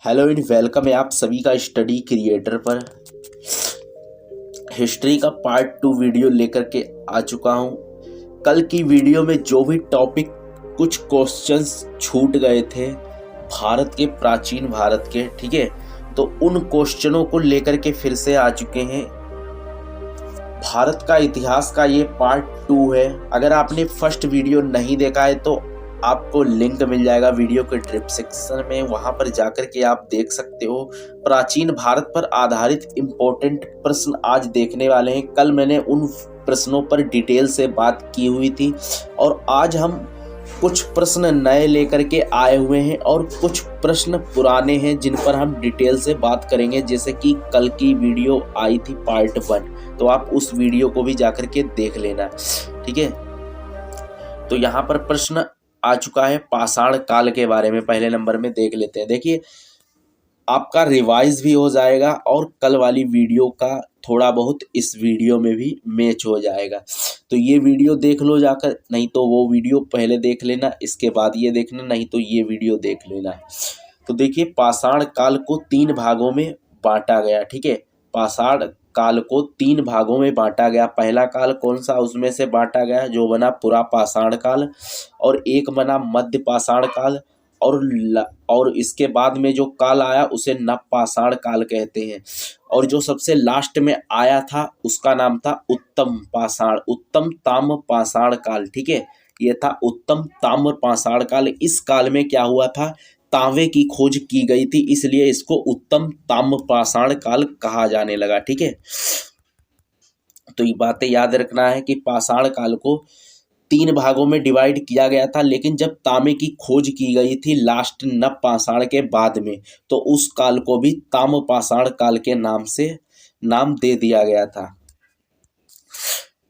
Hello and welcome है आप सभी का स्टडी क्रिएटर पर। हिस्ट्री का पार्ट 2 वीडियो लेकर के आ चुका हूँ। कल की वीडियो में जो भी टॉपिक कुछ क्वेश्चंस छूट गए थे भारत के, प्राचीन भारत के, ठीक है, तो उन क्वेश्चनों को लेकर के फिर से आ चुके हैं। भारत का इतिहास का ये पार्ट 2 है। अगर आपने फर्स्ट वीडियो नहीं देखा है तो आपको लिंक मिल जाएगा वीडियो के डिस्क्रिप्शन में, वहां पर जाकर के आप देख सकते हो। प्राचीन भारत पर आधारित इम्पोर्टेंट प्रश्न आज देखने वाले हैं। कल मैंने उन प्रश्नों पर डिटेल से बात की हुई थी और आज हम कुछ प्रश्न नए लेकर के आए हुए हैं और कुछ प्रश्न पुराने हैं जिन पर हम डिटेल से बात करेंगे। जैसे कि कल की वीडियो आई थी पार्ट 1, तो आप उस वीडियो को भी जाकर के देख लेना, ठीक है। तो यहाँ पर प्रश्न आ चुका है पाषाण काल के बारे में। पहले नंबर में देख लेते हैं। देखिए, आपका रिवाइज भी हो जाएगा और कल वाली वीडियो का थोड़ा बहुत इस वीडियो में भी मैच हो जाएगा। तो ये वीडियो देख लो जाकर, नहीं तो वो वीडियो पहले देख लेना, इसके बाद ये देखना, नहीं तो ये वीडियो देख लेना है। तो देखिए, पाषाण काल को 3 भागों में बांटा गया, ठीक है। पाषाण काल को 3 भागों में बांटा गया। पहला काल कौन सा उसमें से बांटा गया, जो बना पुरा पाषाण काल, और एक बना मध्य पाषाण काल, और इसके बाद में जो काल आया उसे नवपाषाण काल कहते हैं। और जो सबसे लास्ट में आया था उसका नाम था उत्तम ताम्र पाषाण काल, ठीक है। ये था उत्तम ताम्र पाषाण काल। इस काल में क्या हुआ था, तांबे की खोज की गई थी, इसलिए इसको उत्तम ताम्र पाषाण काल कहा जाने लगा, ठीक है। तो ये बातें याद रखना है कि पाषाण काल को 3 भागों में डिवाइड किया गया था, लेकिन जब तांबे की खोज की गई थी लास्ट नवपाषाण के बाद में, तो उस काल को भी ताम्रपाषाण काल के नाम दे दिया गया था।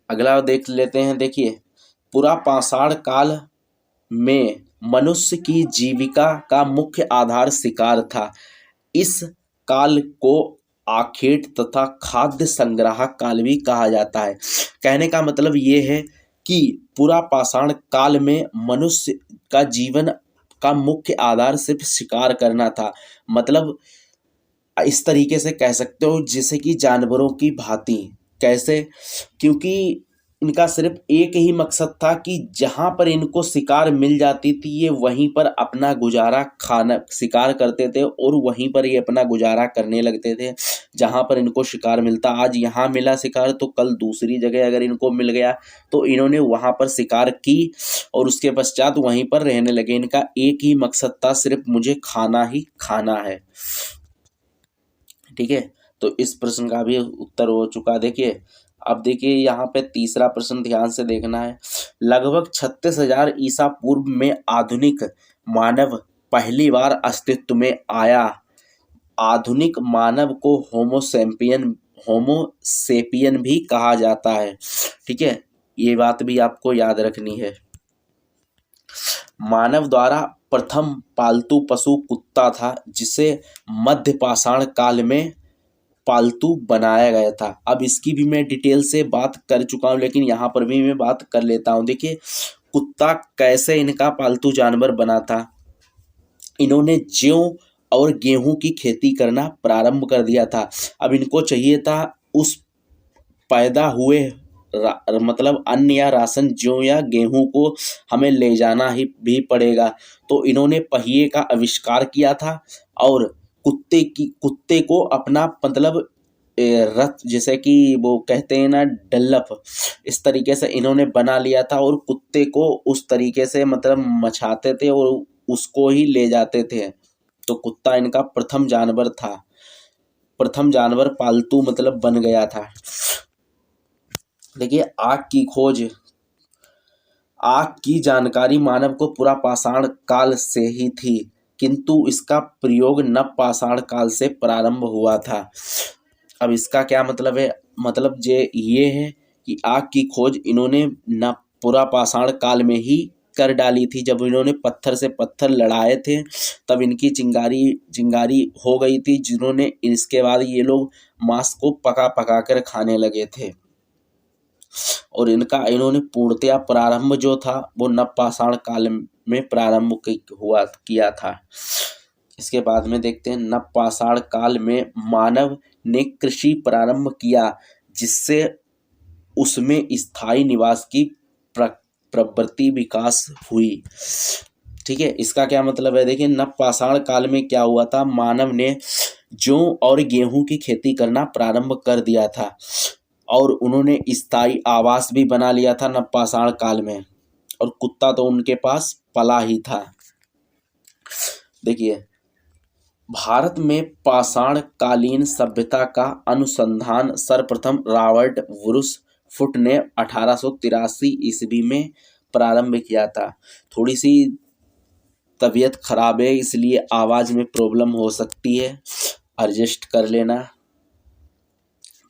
अगला देख लेते हैं। देखिए, पुरा पाषाण काल में मनुष्य की जीविका का मुख्य आधार शिकार था। इस काल को आखेट तथा खाद्य संग्राहक काल भी कहा जाता है। कहने का मतलब ये है कि पुरा पाषाण काल में मनुष्य का जीवन का मुख्य आधार सिर्फ शिकार करना था। मतलब इस तरीके से कह सकते हो जैसे कि जानवरों की भांति। कैसे? क्योंकि इनका सिर्फ एक ही मकसद था कि जहाँ पर इनको शिकार मिल जाती थी ये वहीं पर अपना गुजारा खाना शिकार करते थे और वहीं पर ये अपना गुजारा करने लगते थे। जहाँ पर इनको शिकार मिलता, आज यहाँ मिला शिकार तो कल दूसरी जगह अगर इनको मिल गया तो इन्होंने वहाँ पर शिकार की और उसके पश्चात वहीं पर रहने लगे। इनका एक ही मकसद था, सिर्फ मुझे खाना ही खाना है, ठीक है। तो इस प्रश्न का भी उत्तर हो चुका। देखिए, अब देखिए यहाँ पे तीसरा प्रश्न ध्यान से देखना है। लगभग 36,000 ईसा पूर्व में आधुनिक मानव पहली बार अस्तित्व में आया। आधुनिक मानव को होमोसेपियन भी कहा जाता है, ठीक है। ये बात भी आपको याद रखनी है। मानव द्वारा प्रथम पालतू पशु कुत्ता था, जिसे मध्य पाषाण काल में पालतू बनाया गया था। अब इसकी भी मैं डिटेल से बात कर चुका हूँ, लेकिन यहाँ पर भी मैं बात कर लेता हूँ। देखिए, कुत्ता कैसे इनका पालतू जानवर बना था। इन्होंने जौ और गेहूं की खेती करना प्रारंभ कर दिया था। अब इनको चाहिए था उस पैदा हुए मतलब अन्न या राशन, जौ या गेहूं को हमें ले जाना ही भी पड़ेगा। तो इन्होंने पहिए का आविष्कार किया था और कुत्ते को अपना मतलब रथ, जैसे कि वो कहते हैं ना डल्लफ, इस तरीके से इन्होंने बना लिया था और कुत्ते को उस तरीके से मतलब मचाते थे और उसको ही ले जाते थे। तो कुत्ता इनका प्रथम जानवर था, प्रथम जानवर पालतू मतलब बन गया था। देखिए, आग की जानकारी मानव को पुरा पाषाण काल से ही थी, किंतु इसका प्रयोग नवपाषाण काल से प्रारंभ हुआ था। अब इसका क्या मतलब है? मतलब ये है कि आग की खोज इन्होंने पुरा पाषाण काल में ही कर डाली थी। जब इन्होंने पत्थर से पत्थर लड़ाए थे तब इनकी चिंगारी हो गई थी, जिन्होंने इसके बाद ये लोग मांस को पका पका कर खाने लगे थे और इन्होंने पूर्णतया प्रारंभ जो था वो नवपाषाण काल में प्रारंभ किया था। इसके बाद में देखते हैं नवपाषाण काल में मानव ने कृषि प्रारंभ किया जिससे उसमें स्थायी निवास की प्रवृत्ति विकास हुई। ठीक है, इसका क्या मतलब है, देखिए नवपाषाण काल में क्या हुआ था, मानव ने जौ और गेहूं की खेती करना प्रारंभ कर दिया था और उन्होंने स्थायी आवास भी बना लिया था नवपाषाण काल में, और कुत्ता तो उनके पास पला ही था। देखिए भारत में पाषाण कालीन सभ्यता का अनुसंधान सर्वप्रथम रॉबर्ट ब्रूस फुट ने 1883 ईस्वी में प्रारंभ किया था। थोड़ी सी तबीयत खराब है इसलिए आवाज़ में प्रॉब्लम हो सकती है, एडजस्ट कर लेना।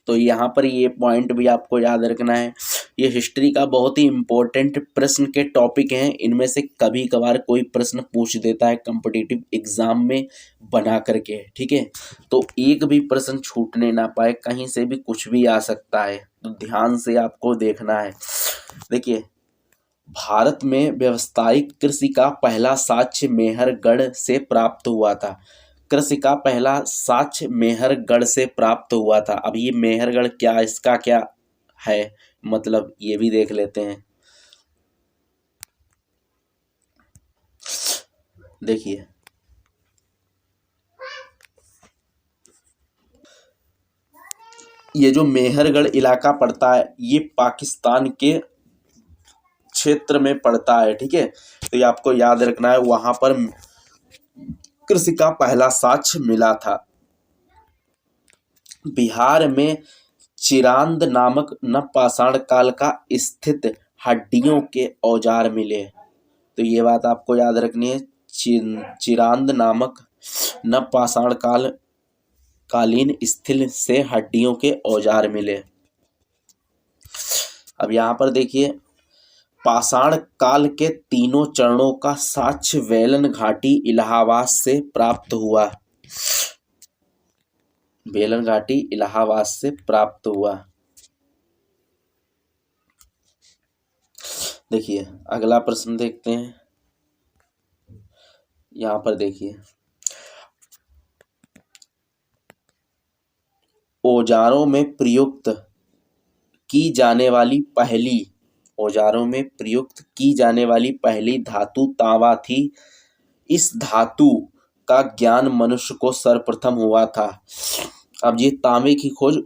तो यहाँ पर ये पॉइंट भी आपको याद रखना है। ये हिस्ट्री का बहुत ही इम्पोर्टेंट प्रश्न के टॉपिक हैं, इनमें से कभी कभार कोई प्रश्न पूछ देता है कॉम्पिटिटिव एग्जाम में बना करके। ठीक है, तो एक भी प्रश्न छूटने ना पाए, कहीं से भी कुछ भी आ सकता है, तो ध्यान से आपको देखना है। देखिए भारत में व्यावसायिक कृषि का पहला साक्ष्य मेहरगढ़ से प्राप्त हुआ था। कृषि का पहला साक्ष्य मेहरगढ़ से प्राप्त हुआ था। अब ये मेहरगढ़ क्या, इसका क्या है मतलब, ये भी देख लेते हैं। देखिए ये जो मेहरगढ़ इलाका पड़ता है ये पाकिस्तान के क्षेत्र में पड़ता है। ठीक है, तो ये आपको याद रखना है, वहां पर कृषि का पहला साक्ष्य मिला था। बिहार में चिरांद नामक नवपाषाण काल का स्थित हड्डियों के औजार मिले। तो ये बात आपको याद रखनी है, चिरांद नामक नवपाषाण कालीन स्थल से हड्डियों के औजार मिले। अब यहाँ पर देखिए पाषाण काल के तीनों चरणों का साक्ष्य वेलन घाटी इलाहाबाद से प्राप्त हुआ। वेलन घाटी इलाहाबाद से प्राप्त हुआ। देखिए अगला प्रश्न देखते हैं। यहां पर देखिए औजारों में प्रयुक्त की जाने वाली पहली धातु तांबा थी। इस धातु का ज्ञान मनुष्य को सर्वप्रथम हुआ था। अब ये तांबे की खोज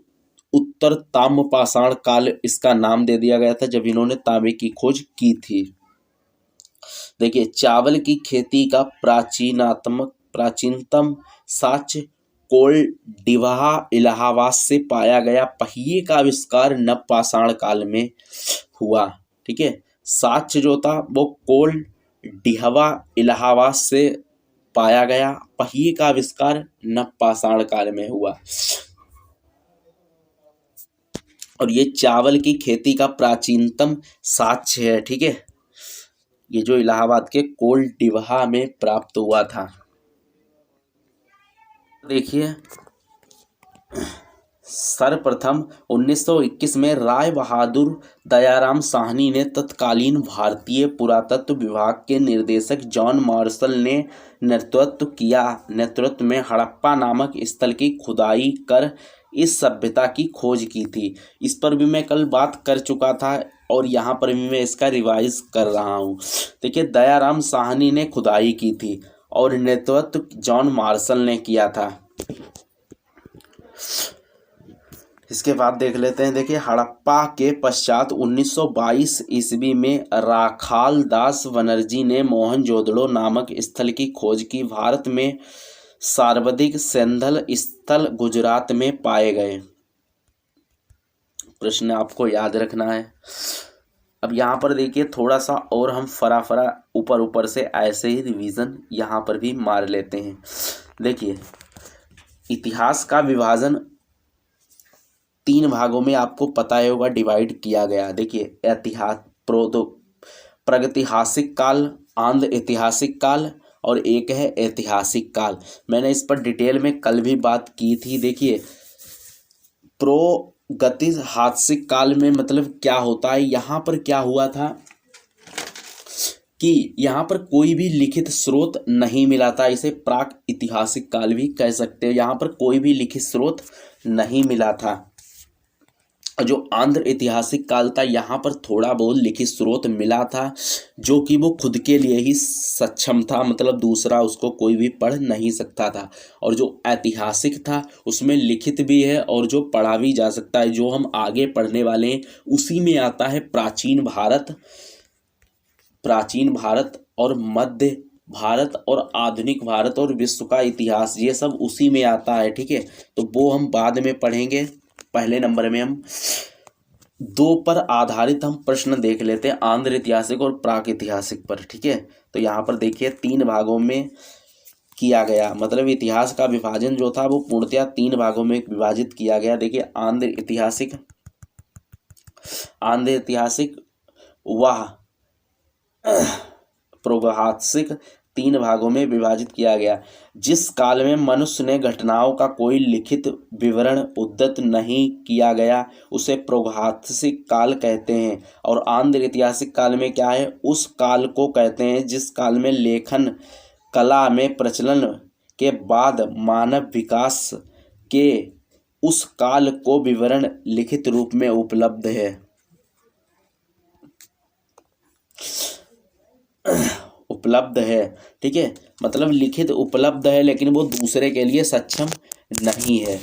उत्तर ताम्रपाषाण काल इसका नाम दे दिया गया था, जब इन्होंने तांबे की खोज की थी। देखिए चावल की खेती का प्राचीनतम साक्ष्य कोल्डिवहा इलाहाबाद से पाया गया। पहिए का आविष्कार नवपाषाण काल में हुआ। ठीक है, साक्ष्य जो था वो कोल्डिवहा इलाहाबाद से पाया गया। पहिए का आविष्कार नवपाषाण काल में हुआ और ये चावल की खेती का प्राचीनतम साक्ष्य है। ठीक है, ये जो इलाहाबाद के कोल्डिवहा में प्राप्त हुआ था। देखिए सर्वप्रथम 1921 में राय बहादुर दयाराम साहनी ने तत्कालीन भारतीय पुरातत्व विभाग के निदेशक जॉन मार्शल ने नेतृत्व में हड़प्पा नामक स्थल की खुदाई कर इस सभ्यता की खोज की थी। इस पर भी मैं कल बात कर चुका था और यहाँ पर भी मैं इसका रिवाइज कर रहा हूँ। देखिए दयाराम साहनी ने खुदाई की थी और नेतृत्व जॉन मार्शल ने किया था। इसके बाद देख लेते हैं। देखिए हड़प्पा के पश्चात 1922 ईस्वी में राखाल दास बनर्जी ने मोहनजोदड़ो नामक स्थल की खोज की। भारत में सर्वाधिक सैंधल स्थल गुजरात में पाए गए। प्रश्न आपको याद रखना है। अब यहाँ पर देखिए थोड़ा सा और हम फराफरा ऊपर से ऐसे ही रिवीजन यहाँ पर भी मार लेते हैं। देखिए इतिहास का विभाजन 3 भागों में आपको पता होगा डिवाइड किया गया। देखिए प्रागैतिहासिक काल, आंध्र ऐतिहासिक काल और एक है ऐतिहासिक काल। मैंने इस पर डिटेल में कल भी बात की थी। देखिए प्रागैतिहासिक काल में मतलब क्या होता है, यहाँ पर क्या हुआ था कि यहाँ पर कोई भी लिखित स्रोत नहीं मिला था। इसे प्राक ऐतिहासिक काल भी कह सकते हैं। यहाँ पर कोई भी लिखित स्रोत नहीं मिला था। जो आंध्र ऐतिहासिक काल था, यहाँ पर थोड़ा बहुत लिखित स्रोत मिला था, जो कि वो खुद के लिए ही सक्षम था, मतलब दूसरा उसको कोई भी पढ़ नहीं सकता था। और जो ऐतिहासिक था उसमें लिखित भी है और जो पढ़ा भी जा सकता है। जो हम आगे पढ़ने वाले हैं उसी में आता है प्राचीन भारत और मध्य भारत और आधुनिक भारत और विश्व का इतिहास, ये सब उसी में आता है। ठीक है, तो वो हम बाद में पढ़ेंगे। पहले नंबर में हम 2 पर आधारित हम प्रश्न देख लेते हैं, आंध्र ऐतिहासिक और प्राक ऐतिहासिक पर। ठीक है, तो यहाँ पर देखिए 3 भागों में किया गया, मतलब इतिहास का विभाजन जो था वो पूर्णतः 3 भागों में विभाजित किया गया। देखिए आंध्र ऐतिहासिक व प्रागैतिहासिक 3 भागों में विभाजित किया गया। जिस काल में मनुष्य ने घटनाओं का कोई लिखित विवरण उद्धृत नहीं किया गया उसे प्रागैतिहासिक काल कहते हैं। और आंध्र ऐतिहासिक काल में क्या है, उस काल को कहते हैं जिस काल में लेखन कला में प्रचलन के बाद मानव विकास के उस काल को विवरण लिखित रूप में उपलब्ध है। ठीक है, मतलब लिखित उपलब्ध है लेकिन वो दूसरे के लिए सक्षम नहीं है।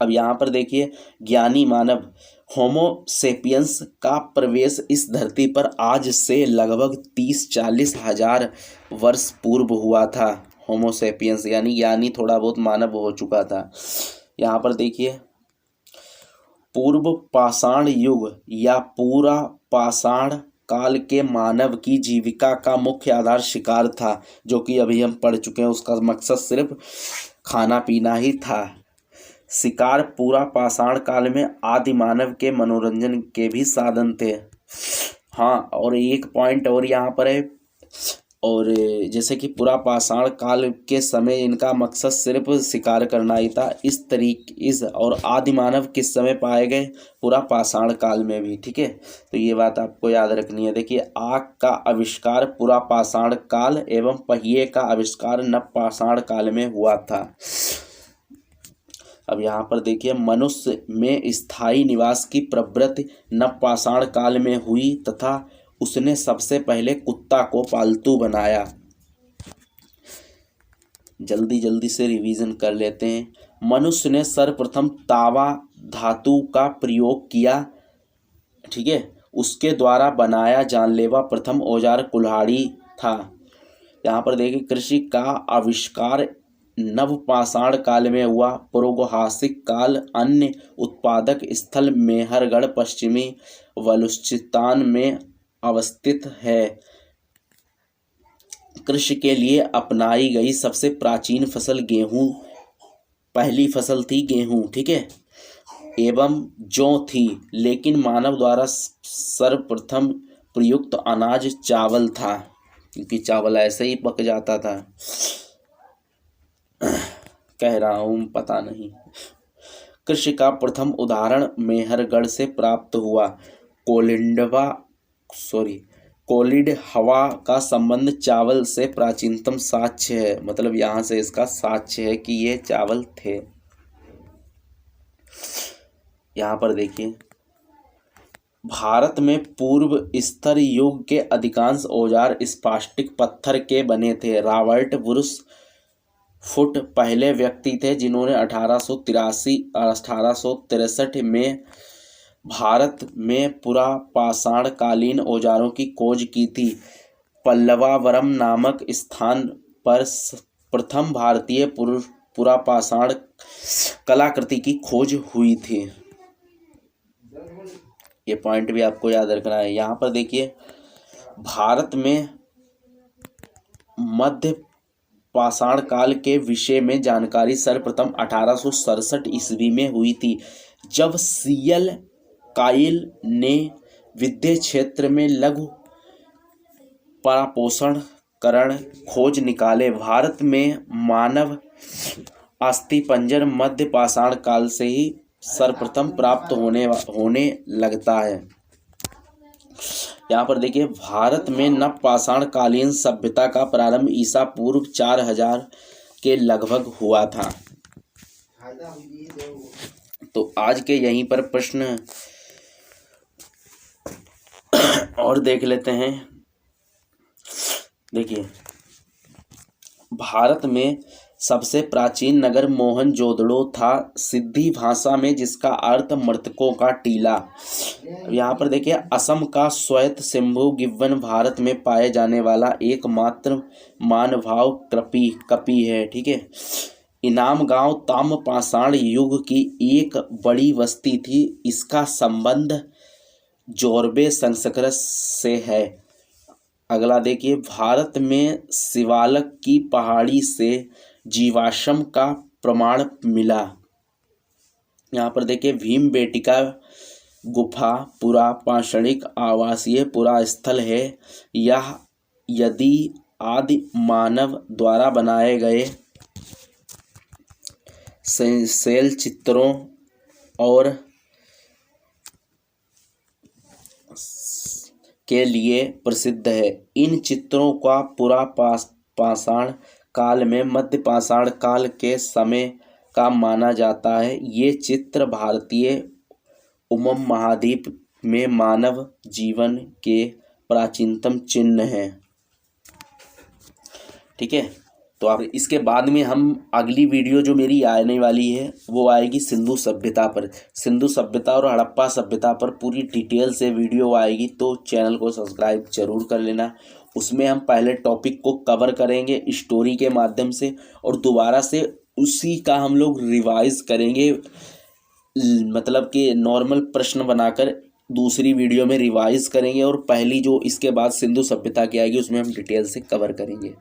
अब यहाँ पर देखिए ज्ञानी मानव होमो सेपियंस का प्रवेश इस धरती पर आज से लगभग 30-40 हजार वर्ष पूर्व हुआ था। होमो सेपियंस यानी ज्ञानी थोड़ा बहुत मानव हो चुका था। यहाँ पर देखिए पूर्व पाषाण युग या पूरा पाषाण काल के मानव की जीविका का मुख्य आधार शिकार था, जो कि अभी हम पढ़ चुके हैं। उसका मकसद सिर्फ खाना पीना ही था। शिकार पूरा पाषाण काल में आदि मानव के मनोरंजन के भी साधन थे। हाँ, और एक पॉइंट और यहाँ पर है, और जैसे कि पूरा पाषाण काल के समय इनका मकसद सिर्फ शिकार करना ही था। इस और आदि मानव किस समय पाए गए, पूरा पाषाण काल में भी। ठीक है, तो ये बात आपको याद रखनी है। देखिए आग का आविष्कार पूरा पाषाण काल एवं पहिए का आविष्कार नव पाषाण काल में हुआ था। अब यहाँ पर देखिए मनुष्य में स्थायी निवास की प्रवृत्ति नव पाषाण काल में हुई तथा उसने सबसे पहले कुत्ता को पालतू बनाया। जल्दी से रिवीजन कर लेते हैं। मनुष्य ने सर्वप्रथम तावा धातु का प्रयोग किया। ठीक है, उसके द्वारा बनाया जानलेवा प्रथम औजार कुल्हाड़ी था। यहाँ पर देखिए कृषि का आविष्कार नव पाषाण काल में हुआ। प्रागैतिहासिक काल अन्य उत्पादक स्थल मेहरगढ़ पश्चिमी बलूचिस्तान में अवस्थित है। कृषि के लिए अपनाई गई सबसे प्राचीन फसल गेहूं, पहली फसल थी गेहूं। ठीक है, एवं जौ थी, लेकिन मानव द्वारा सर्वप्रथम प्रयुक्त अनाज चावल था, क्योंकि चावल ऐसे ही पक जाता था। कह रहा हूँ पता नहीं। कृषि का प्रथम उदाहरण मेहरगढ़ से प्राप्त हुआ। कोलिड हवा का संबंध चावल से प्राचीनतम साक्ष्य है, मतलब यहाँ से इसका साक्ष्य है कि ये चावल थे। यहाँ पर देखिए भारत में पूर्व स्तर युग के अधिकांश औजार स्फास्टिक पत्थर के बने थे। रॉबर्ट ब्रूस फुट पहले व्यक्ति थे जिन्होंने 1863 में भारत में पुरा पाषाणकालीन औजारों की खोज की थी। पल्लवावरम नामक स्थान पर प्रथम भारतीय पुरा पाषाण कलाकृति की खोज हुई थी। ये पॉइंट भी आपको याद रखना है। यहाँ पर देखिए भारत में मध्य पाषाण काल के विषय में जानकारी सर्वप्रथम 1867 ईस्वी में हुई थी, जब सीएल काइल ने विद्युत क्षेत्र में लघु परापोषणकरण खोज निकाले। भारत में मानव अस्थिपंजर मध्य पाषाण काल से ही सर्वप्रथम प्राप्त होने लगता है। यहाँ पर देखिए भारत में नवपाषाण कालीन सभ्यता का प्रारंभ ईसा पूर्व 4000 के लगभग हुआ था। तो आज के यहीं पर प्रश्न और देख लेते हैं। देखिए भारत में सबसे प्राचीन नगर मोहनजोदड़ो था, सिंधी भाषा में, जिसका अर्थ मृतकों का टीला। यहाँ पर देखिए असम का श्वेत सिंधु गिब्बन भारत में पाए जाने वाला एकमात्र मानवाव कपी है। ठीक है। इनाम गांव ताम्रपाषाण युग की एक बड़ी बस्ती थी। इसका संबंध जोरबे संस्कृत से है। अगला देखिए भारत में शिवालक की पहाड़ी से जीवाश्म का प्रमाण मिला। यहाँ पर देखिए भीमबेटका गुफा पुरापाषाणिक आवासीय पुरास्थल है। यह यदि आदि मानव द्वारा बनाए गए शैल चित्रों और के लिए प्रसिद्ध है। इन चित्रों का पुरापाषाण काल में मध्य पाषाण काल के समय का माना जाता है। ये चित्र भारतीय उपमहाद्वीप में मानव जीवन के प्राचीनतम चिन्ह हैं। ठीक है। तो अब इसके बाद में हम अगली वीडियो जो मेरी आने वाली है वो आएगी सिंधु सभ्यता पर। सिंधु सभ्यता और हड़प्पा सभ्यता पर पूरी डिटेल से वीडियो आएगी, तो चैनल को सब्सक्राइब जरूर कर लेना। उसमें हम पहले टॉपिक को कवर करेंगे स्टोरी के माध्यम से, और दोबारा से उसी का हम लोग रिवाइज करेंगे, मतलब कि नॉर्मल प्रश्न बनाकर दूसरी वीडियो में रिवाइज करेंगे, और पहली जो इसके बाद सिंधु सभ्यता की आएगी उसमें हम डिटेल से कवर करेंगे।